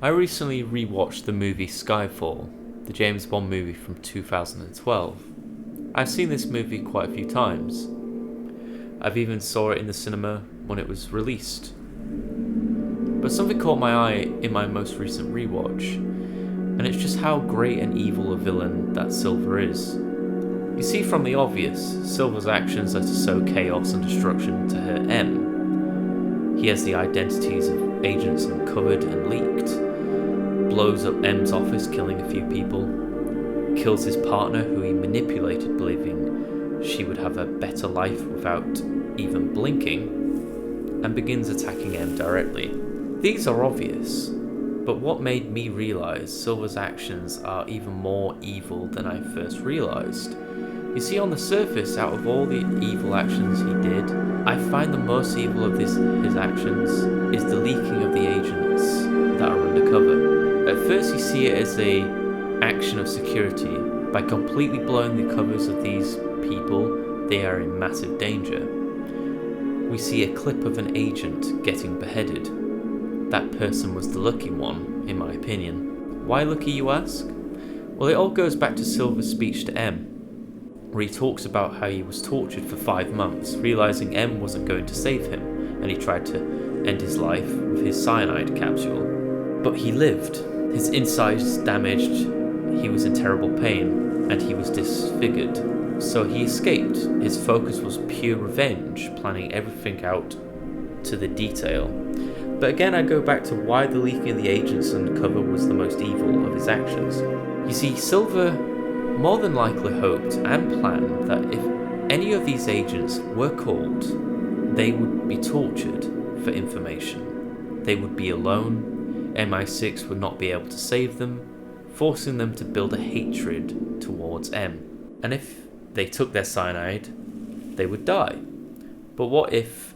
I recently rewatched the movie Skyfall, the James Bond movie from 2012. I've seen this movie quite a few times. I've even saw it in the cinema when it was released. But something caught my eye in my most recent rewatch, and it's just how great and evil a villain that Silva is. You see, from the obvious, Silva's actions are to sow chaos and destruction to hurt M. He has the identities of agents uncovered and leaked, blows up M's office, killing a few people, kills his partner who he manipulated, believing she would have a better life without even blinking, and begins attacking M directly. These are obvious, but what made me realise Silva's actions are even more evil than I first realised? You see, on the surface, out of all the evil actions he did, I find the most evil of his actions is the leaking of the agents that are undercover. At first you see it as an action of security. By completely blowing the covers of these people, they are in massive danger. We see a clip of an agent getting beheaded. That person was the lucky one, in my opinion. Why lucky, you ask? Well, it all goes back to Silva's speech to M, where he talks about how he was tortured for 5 months, realising M wasn't going to save him, and he tried to end his life with his cyanide capsule. But he lived. His insides damaged, he was in terrible pain, and he was disfigured. So he escaped. His focus was pure revenge, planning everything out to the detail. But again, I go back to why the leaking of the agents undercover was the most evil of his actions. You see, Silva more than likely hoped and planned that if any of these agents were caught, they would be tortured for information. They would be alone. MI6 would not be able to save them, forcing them to build a hatred towards M. And if they took their cyanide, they would die. But what if,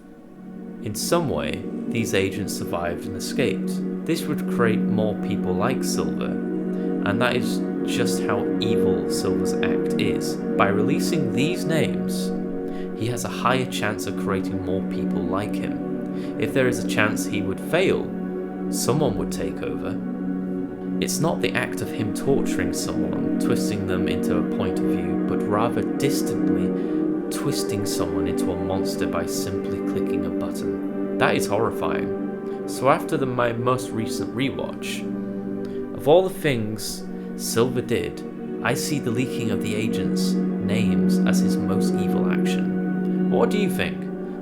in some way, these agents survived and escaped? This would create more people like Silva, and that is just how evil Silva's act is. By releasing these names, he has a higher chance of creating more people like him. If there is a chance he would fail, someone would take over. It's not the act of him torturing someone, twisting them into a point of view, but rather distantly twisting someone into a monster by simply clicking a button. That is horrifying. So after my most recent rewatch, of all the things Silva did, I see the leaking of the agents' names as his most evil action. What do you think?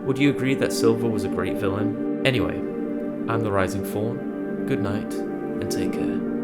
Would you agree that Silva was a great villain? Anyway, I'm the Rising Fawn. Good night, and take care.